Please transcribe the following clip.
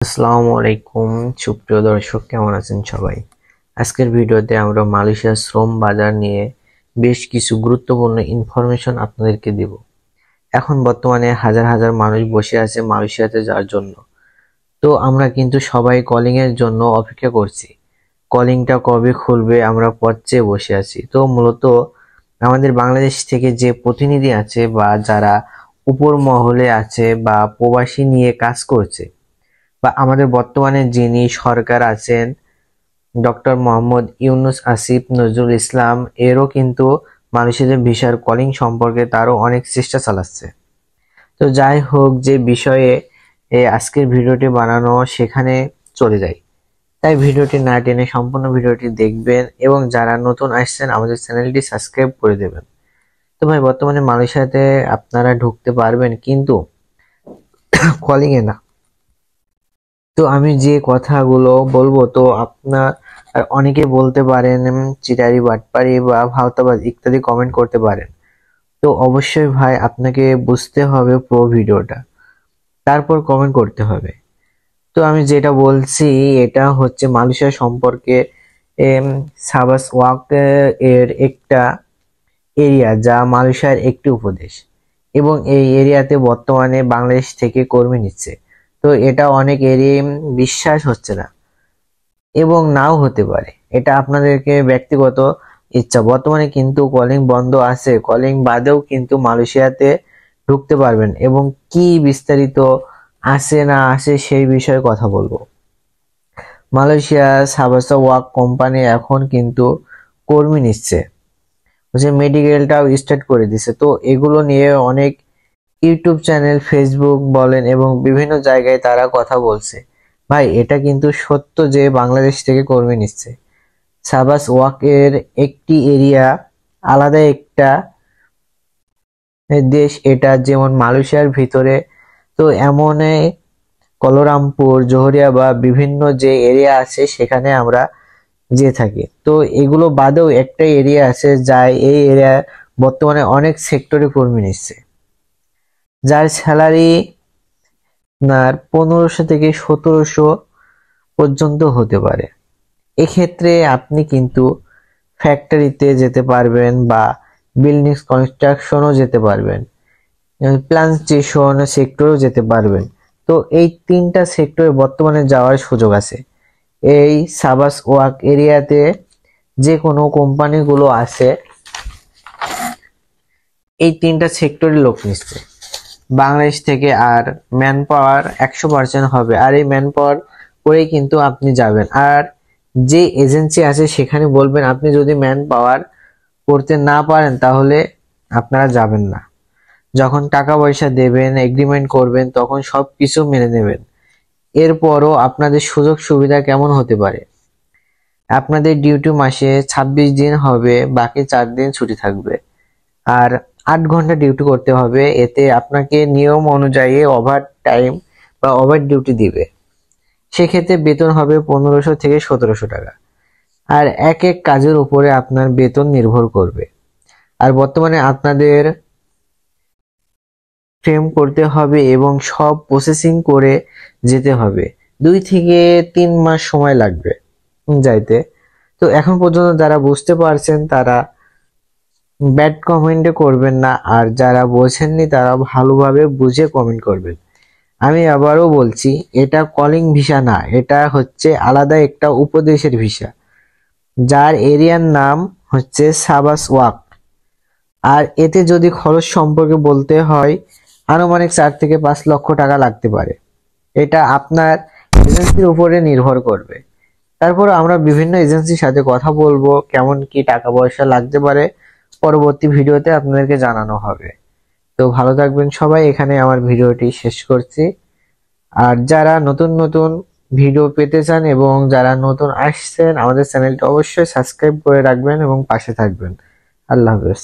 আসসালামু আলাইকুম সুপ্রিয় দর্শক, কেমন আছেন সবাই? আজকের ভিডিওতে আমরা মালয়েশিয়ার শ্রম বাজার নিয়ে বেশ কিছু গুরুত্বপূর্ণ ইনফরমেশন আপনাদেরকে দেব। এখন বর্তমানে হাজার হাজার মানুষ বসে আছে মালয়েশিয়াতে যাওয়ার জন্য। তো আমরা কিন্তু সবাই কলিং এর জন্য অপেক্ষা করছি। কলিংটা কবে খুলবে আমরা পথ চেয়ে বসে আছি। তো মূলত আমাদের বাংলাদেশ থেকে যে প্রতিনিধি আছে বা যারা উপর মহলে আছে বা প্রবাসী নিয়ে কাজ করছে বা আমাদের বর্তমানে যিনি সরকার আছেন ডক্টর মোহাম্মদ ইউনুস আসিফ নজরুল ইসলাম, এরও কিন্তু মানুষের ভিসার কলিং সম্পর্কে তারও অনেক চেষ্টা চালাচ্ছে। তো যাই হোক, যে বিষয়ে আজকের ভিডিওটি বানানো সেখানে চলে যাই। তাই ভিডিওটি না টেনে সম্পূর্ণ ভিডিওটি দেখবেন এবং যারা নতুন আসছেন আমাদের চ্যানেলটি সাবস্ক্রাইব করে দেবেন। তো ভাই, বর্তমানে মালয়েশিয়াতে আপনারা ঢুকতে পারবেন কিন্তু কলিং এ না। তো আমি যে কথাগুলো বলবো, তো আপনার অনেকে বলতে পারেন চিটারি বাটপারি বা ভাওতাবাজ ইত্যাদি কমেন্ট করতে পারেন। তো অবশ্যই ভাই আপনাকে বুঝতে হবে পুরো ভিডিওটা, তারপর কমেন্ট করতে হবে। তো আমি যেটা বলছি এটা হচ্ছে মালয়েশিয়া সম্পর্কে সাবাস ওয়াক এর একটা এরিয়া, যা মালয়েশিয়ার একটি উপদেশ, এবং এই এরিয়াতে বর্তমানে বাংলাদেশ থেকে কর্মী নিচ্ছে। তো এটা অনেক এরিয়া বিশ্বাস হচ্ছে না এবং নাও হতে পারে, এটা আপনাদেরকে ব্যক্তিগত ইচ্ছা। বর্তমানে কিন্তু কলিং বন্ধ আছে, কলিং বাদেও কিন্তু মালয়েশিয়াতে ঢুকতে পারবেন এবং কি বিস্তারিত আছে না আছে সেই বিষয়ে কথা বলবো। মালয়েশিয়া সাবাসা ওয়াক কোম্পানি এখন কিন্তু কর্মী নিচ্ছে, হচ্ছে মেডিকেলটাও স্টার্ট করে দিছে। তো এগুলো নিয়ে অনেক ইউটিউব চ্যানেল, ফেসবুক বলেন এবং বিভিন্ন জায়গায় তারা কথা বলছে। ভাই, এটা কিন্তু সত্য যে বাংলাদেশ থেকে কর্মী নিচ্ছে। সাবাস ওয়াক এর একটি এরিয়া, আলাদা একটা দেশ এটা, যেমন মালয়েশিয়ার ভিতরে তো এমন কলোরামপুর, জোহরিয়া বা বিভিন্ন যে এরিয়া আছে সেখানে আমরা যে থাকি। তো এগুলো বাদেও একটা এরিয়া আছে যা এই এরিয়া বর্তমানে অনেক সেক্টরে কর্মী নিচ্ছে, যার স্যালারি আপনার 1500 থেকে 1700 পর্যন্ত হতে পারে। এক্ষেত্রে আপনি কিন্তু ফ্যাক্টরিতে যেতে পারবেন বা বিল্ডিং কনস্ট্রাকশনও যেতে পারবেন, প্লান্টেশন সেক্টরেও যেতে পারবেন। তো এই তিনটা সেক্টরে বর্তমানে যাওয়ার সুযোগ আছে। এই সাবাস ওয়াক এরিয়াতে যে কোনো কোম্পানিগুলো আছে এই তিনটা সেক্টরে লোক নিচ্ছে বাংলাদেশ থেকে। আর ম্যান পাওয়ার 100% হবে, আর এই ম্যান পাওয়ার করেই কিন্তু আপনি যাবেন। আর যে এজেন্সি আছে সেখানে বলবেন আপনি যদি ম্যান পাওয়ার করতে না পারেন তাহলে আপনারা যাবেন না। যখন টাকা পয়সা দেবেন, এগ্রিমেন্ট করবেন, তখন সবকিছু মেনে নেবেন। এরপরও আপনাদের সুযোগ সুবিধা কেমন হতে পারে, আপনাদের ডিউটি মাসে 26 দিন হবে, বাকি 4 দিন ছুটি থাকবে, আর 8 ঘন্টা ডিউটি করতে হবে। এতে আপনাকে নিয়ম অনুযায়ী ওভার টাইম বা ওভার ডিউটি দিবে। সেক্ষেত্রে বেতন হবে 1500 থেকে 1700 টাকা। আর এক এক কাজের উপরে আপনার বেতন নির্ভর করবে। আর বর্তমানে আপনাদের ফ্রেম করতে হবে এবং সব প্রসেসিং করে যেতে হবে। 2 থেকে 3 মাস সময় লাগবে যাইতে। তো এখন পর্যন্ত যারা বুঝতে পারছেন তারা ব্যাড কমেন্টে করবেন না, আর যারা বোঝেননি তারা ভালোভাবে বুঝে কমেন্ট করবেন। আমি আবারও বলছি, এটা কলিং ভিসা না, এটা হচ্ছে আলাদা একটা উপদেশের ভিসা, যার এরিয়ার নাম হচ্ছে সাবাস ওয়াক। আর এতে যদি খরচ সম্পর্কে বলতে হয়, আনুমানিক 4 থেকে 5 লক্ষ টাকা লাগতে পারে। এটা আপনার এজেন্সির উপরে নির্ভর করবে। তারপর আমরা বিভিন্ন এজেন্সির সাথে কথা বলবো, কেমন কি টাকা পয়সা লাগতে পারে পরবর্তী ভিডিওতে আপনাদেরকে জানানো হবে। তো ভালো থাকবেন সবাই, এখানে আমার ভিডিওটি শেষ করছি। আর যারা নতুন নতুন ভিডিও পেতে চান এবং যারা নতুন আসছেন আমাদের চ্যানেলটি অবশ্যই সাবস্ক্রাইব করে রাখবেন এবং পাশে থাকবেন। আল্লাহ হাফেজ।